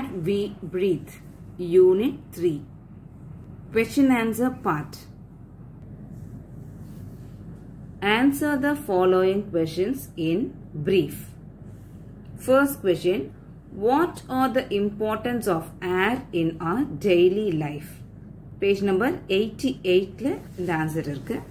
Air we breathe. Unit 3. Question answer part. Answer the following questions in brief. First question. What are the importance of air in our daily life? Page number 88 the answer irukku.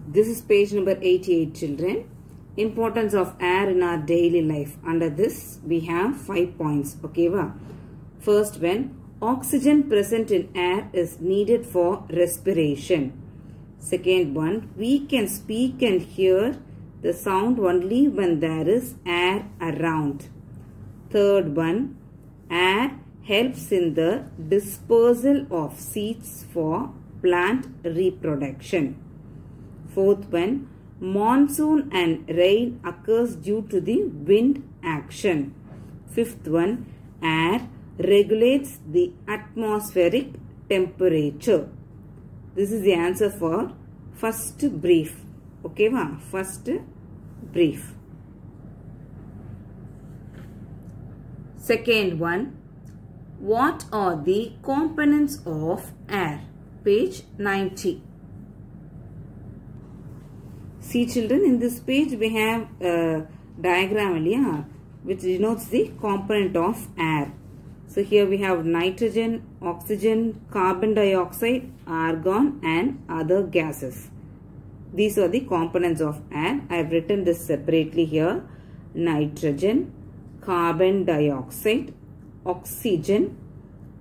This is page number 88, children. Importance of air in our daily life. Under this we have 5 points. Okay, va? First one, oxygen present in air is needed for respiration. Second one, we can speak and hear the sound only when there is air around. Third one, air helps in the dispersal of seeds for plant reproduction. Fourth one, monsoon and rain occurs due to the wind action. Fifth one, air regulates the atmospheric temperature. This is the answer for first brief. Okay, va? First brief. Second one, what are the components of air? Page 90. See, children, in this page we have a diagram which denotes the component of air. So here we have nitrogen, oxygen, carbon dioxide, argon and other gases. These are the components of air. I have written this separately here. Nitrogen, carbon dioxide, oxygen,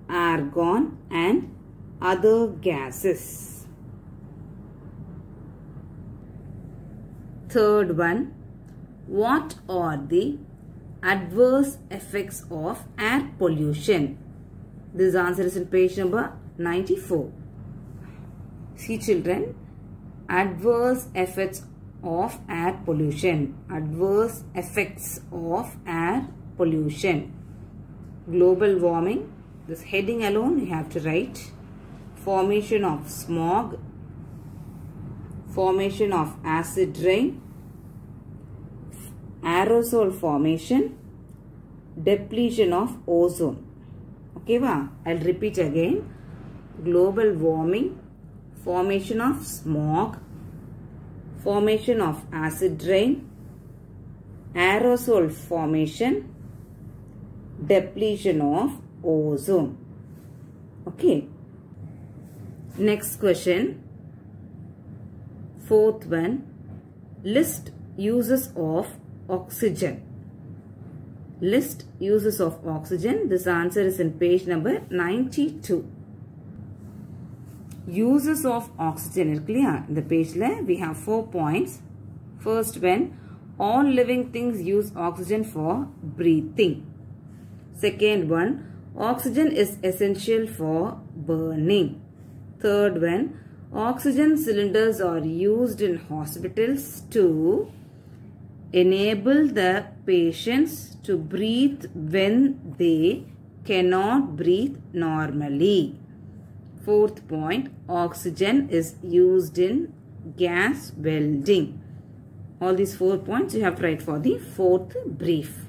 argon and other gases. Third one, what are the adverse effects of air pollution? This answer is in page number 94. See, children, adverse effects of air pollution. Adverse effects of air pollution. Global warming. This heading alone you have to write. Formation of smog. Formation of acid rain. Aerosol formation. Depletion of ozone. Okay, va? I'll repeat again. Global warming. Formation of smog. Formation of acid rain. Aerosol formation. Depletion of ozone. Okay. Next question. Fourth one. List uses of oxygen. List uses of oxygen. This answer is in page number 92. Uses of oxygen is clear. In the page we have 4 points. First one, all living things use oxygen for breathing. Second one, oxygen is essential for burning. Third one, oxygen cylinders are used in hospitals to enable the patients to breathe when they cannot breathe normally. Fourth point, oxygen is used in gas welding. All these 4 points you have to write for the fourth brief.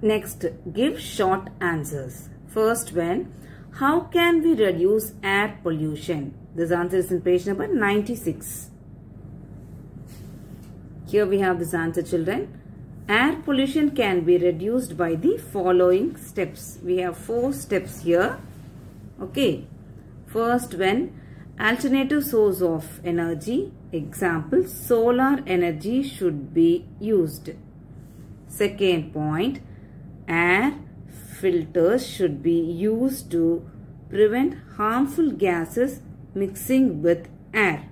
Next, give short answers. First one, how can we reduce air pollution? This answer is in page number 96. Here we have this answer, children. Air pollution can be reduced by the following steps. We have 4 steps here. Okay. First one, alternative source of energy. Example, solar energy should be used. Second point, air filters should be used to prevent harmful gases mixing with air.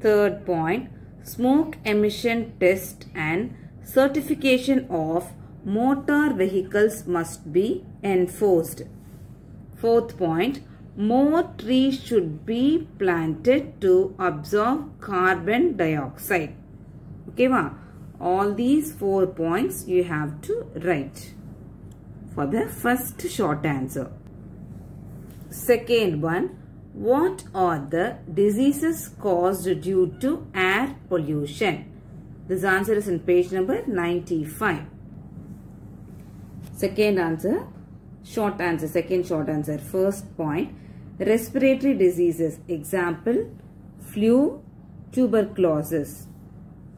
Third point, smoke emission test and certification of motor vehicles must be enforced. Fourth point, more trees should be planted to absorb carbon dioxide. Okay, ma? All these 4 points you have to write for the first short answer. Second one, what are the diseases caused due to air pollution? This answer is in page number 95. Second answer, short answer, second short answer. First point, respiratory diseases. Example, flu, tuberculosis.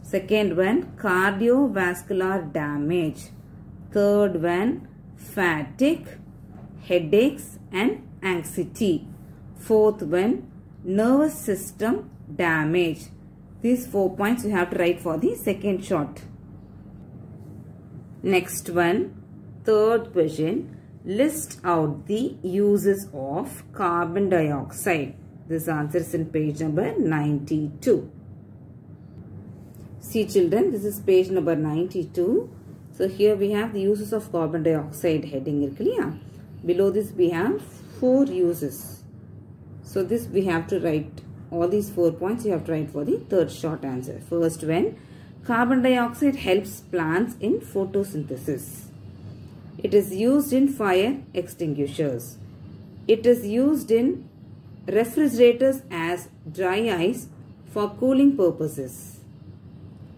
Second one, cardiovascular damage. Third one, fatigue, headaches and anxiety. Fourth one, nervous system damage. These 4 points you have to write for the second short. Next one, third question, list out the uses of carbon dioxide. This answer is in page number 92. See children, this is page number 92. So here we have the uses of carbon dioxide heading. Below this we have 4 uses. So this we have to write, all these 4 points you have to write for the third short answer. First one, carbon dioxide helps plants in photosynthesis. It is used in fire extinguishers. It is used in refrigerators as dry ice for cooling purposes.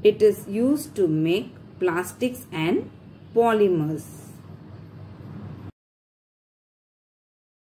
It is used to make plastics and polymers.